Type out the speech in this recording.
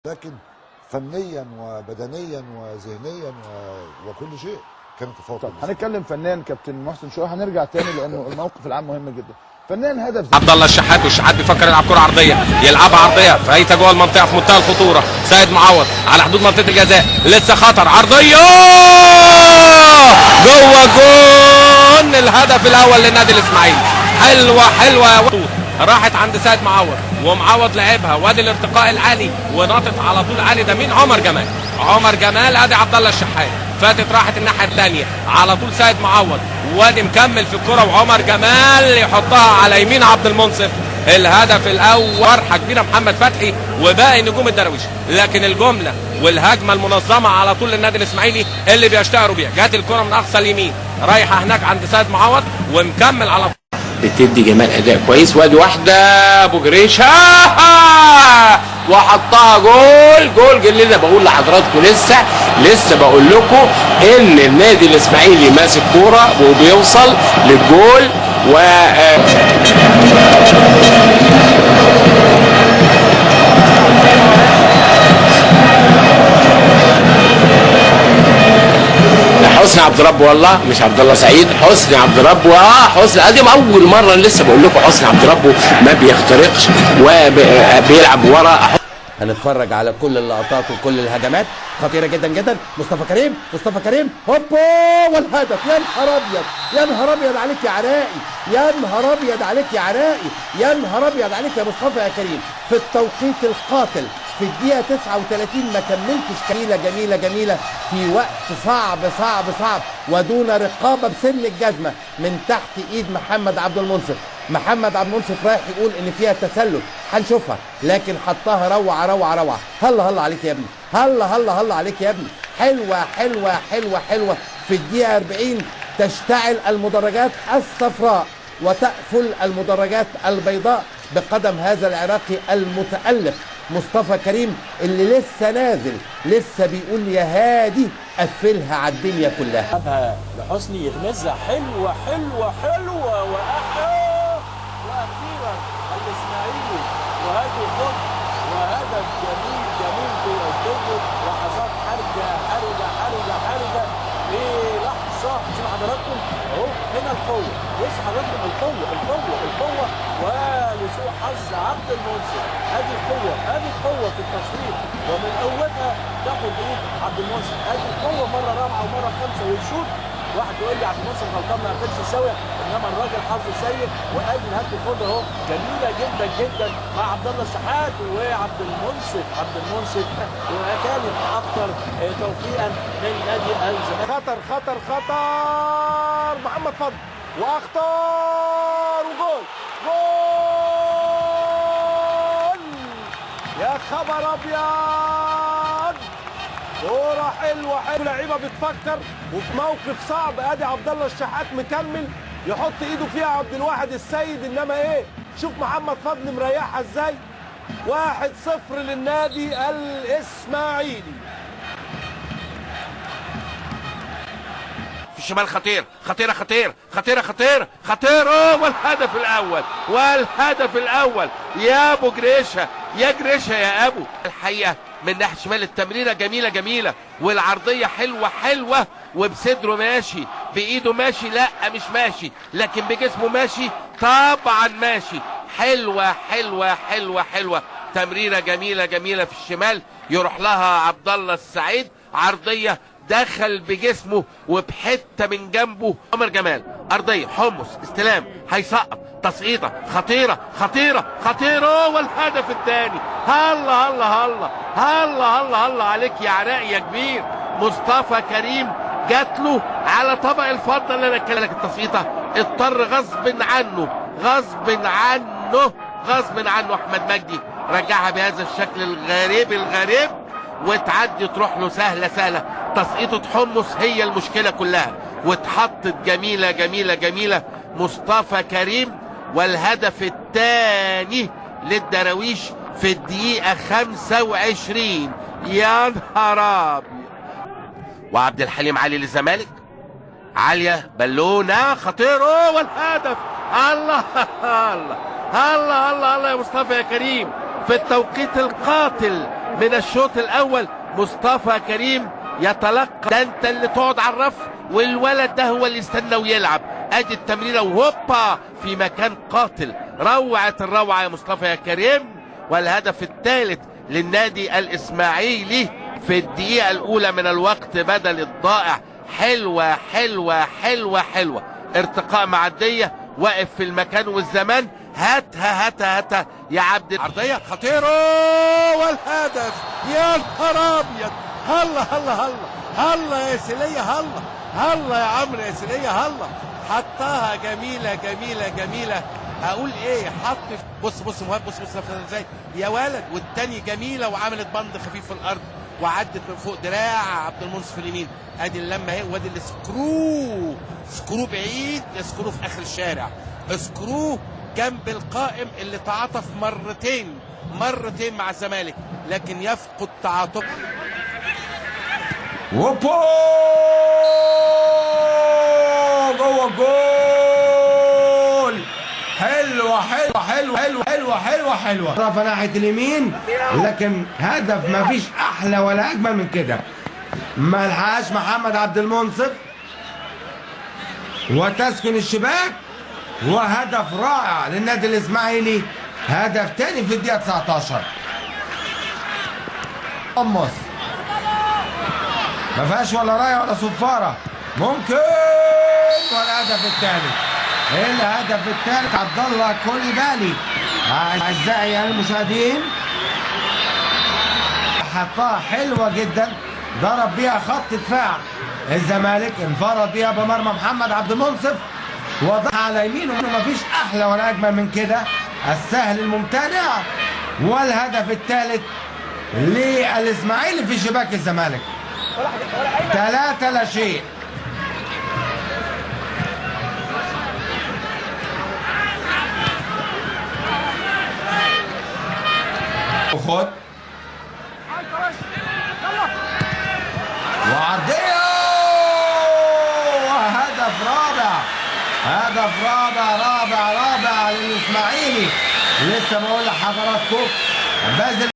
لكن فنيا وبدنيا وذهنيا وكل شيء كان تفوق. طب هنتكلم فنيا كابتن محسن شويه، هنرجع تاني لانه الموقف العام مهم جدا. فنيا هدف عبد الله الشحات، والشحات بيفكر يلعب كره عرضيه، يلعبها عرضيه فايته جوه المنطقه في منتهى الخطوره. سيد معوض على حدود منطقه الجزاء، لسه خطر، عرضيه جوه جون الهدف الاول للنادي الاسماعيلي. حلوه راحت عند سيد معوض، ومعوض لعبها، وادي الارتقاء العالي وناطط على طول عالي. ده مين؟ عمر جمال. عمر جمال، ادي عبد الله الشحات، فاتت راحت الناحيه الثانيه على طول سيد معوض، وادي مكمل في الكره، وعمر جمال يحطها على يمين عبد المنصف. الهدف الاول فرحه كبيره محمد فتحي وباقي نجوم الدراويش، لكن الجمله والهجمه المنظمه على طول للنادي الاسماعيلي اللي بيشتهروا بيها. جات الكره من اقصى اليمين رايحه هناك عند سيد معوض ومكمل على طول. بتدي جمال اداء كويس، وادي واحده ابو جريشه وحطها جول اللي بقول لحضراتكم لسه بقول لكم ان النادي الاسماعيلي ماسك كوره وبيوصل للجول و حسني عبد رب، والله مش عبد الله سعيد، حسني عبد رب. حسني ادي اول مره لسه بقول لكم حسني عبد رب ما بيخترقش وبيلعب ورا. هنتفرج على كل اللقطات وكل الهجمات خطيره جدا جدا. مصطفى كريم هوبا والهدف. يا نهار ابيض، يا نهار ابيض عليك يا عراقي، يا نهار ابيض عليك يا عراقي، يا نهار ابيض عليك يا مصطفى يا كريم. في التوقيت القاتل في الدقيقة 39 ما كملتش. جميلة في وقت صعب ودون رقابة بسن الجزمة من تحت ايد محمد عبد المنصف. محمد عبد المنصف رايح يقول ان فيها تسلل، هنشوفها، لكن حطها روعة. هلا عليك يا ابني، هلا عليك يا ابني. حلوة. في الدقيقة 40 تشتعل المدرجات الصفراء وتأفل المدرجات البيضاء بقدم هذا العراقي المتألق مصطفى كريم اللي لسه نازل، لسه بيقول يا هادي قفلها على الدنيا كلها. لحسني يغمزها حلوه واخيرا الاسماعيلي وهدف خط وهدف جميل بيقدمه. لحظات حرجه في لحظه. شوف حضراتكم اهو هنا القوه، بص حضراتكم القوه ولسوء حظ عبد المنصف. ادي القوه في التصوير، ومن اولها تاخد ايد عبد المنصف. ادي القوه مره رابعه ومره خامسه ويشوط. واحد يقول لي عبد المنصف غلطان ما قفلش سويه، انما الراجل حظه سيء. وادي الهدف الخضر اهو جميله جدا مع عبد الله الشحات وعبد المنصف. وكانت اكثر توفيقا من نادي الزمالك. خطر محمد فضل واخطار وجول يا خبر ابيض. كوره حلوه لعيبه بتفكر وفي موقف صعب. ادي عبد الله الشحات مكمل يحط ايده فيها عبد الواحد السيد، انما ايه، شوف محمد فضل مريحها ازاي. 1-0 للنادي الاسماعيلي. في الشمال خطيره والهدف الاول يا ابو جريشه، يا جريشه يا ابو. الحقيقه من ناحيه شمال التمريره جميله والعرضيه حلوه وبصدره ماشي، بايده ماشي، لا مش ماشي، لكن بجسمه ماشي، طبعا ماشي. حلوه تمريره جميله في الشمال، يروح لها عبد الله السعيد، عرضيه دخل بجسمه وبحته من جنبه عمر جمال، ارضيه حمص استلام هيسقط، تسقيطه خطيره والهدف الثاني. هلا عليك يا عراقي يا كبير. مصطفى كريم جات له على طبق الفضه اللي انا اتكلم لك. التسقيطه اضطر غصب عنه احمد مجدي رجعها بهذا الشكل الغريب وتعدي تروح له سهله. تسقيطه حمص هي المشكله كلها، واتحطت جميله مصطفى كريم. والهدف الثاني للدراويش في الدقيقه 25. يا نهار ابيض. وعبد الحليم علي للزمالك، عاليه بالونه خطيره والهدف. الله يا مصطفى يا كريم في التوقيت القاتل من الشوط الاول. مصطفى كريم يتلقى، ده انت اللي تقعد على الرف والولد ده هو اللي يستنى ويلعب. ادي التمريره وهوبا في مكان قاتل. روعه الروعه يا مصطفى يا كريم. والهدف الثالث للنادي الاسماعيلي في الدقيقه الاولى من الوقت بدل الضائع. حلوه حلوه حلوه حلوه، ارتقاء معديه، واقف في المكان والزمان. هاتها هاتها هاتها يا عبد. عرضيه خطيره والهدف. يا نهار ابيض. هلا هلا هلا هلا يا سليه، هلا هلا يا عمرو يا سليه، هلا حطها جميله جميله جميله. اقول ايه، حط بص بص مهاب، بص بص ازاي يا ولد. والتاني جميله وعملت بند خفيف في الارض وعدت من فوق دراع عبد المنصف اليمين. ادي اللمه اهي، وادي السكرو. سكرو بعيد، سكرو في اخر الشارع، سكرو جنب القائم اللي تعاطف مرتين مع الزمالك لكن يفقد تعاطف. وبو جوه الجول. حلوه حلوه حلوه حلوه حلوه حلوه حلوه. طرف ناحيه اليمين، لكن هدف ما فيش احلى ولا اجمل من كده. ما لحقش محمد عبد المنصف وتسكن الشباك، وهدف رائع للنادي الاسماعيلي. هدف تاني في الدقيقه 19. قمص ما فيهاش ولا رايه ولا صفاره، ممكن. والهدف الثالث، الهدف الثالث عبد الله كوليبالي. اعزائي المشاهدين، حطها حلوه جدا، ضرب بيها خط دفاع الزمالك، انفرد بيها بمرمى محمد عبد المنصف وضعها على يمينه. مفيش احلى ولا اجمل من كده، السهل الممتنع. والهدف الثالث للاسماعيلي في شباك الزمالك، 3-0. وخد وعرضيه وهدف رابع. هدف رابع رابع رابع للاسماعيلي. لسه بقول لحضراتكم باذل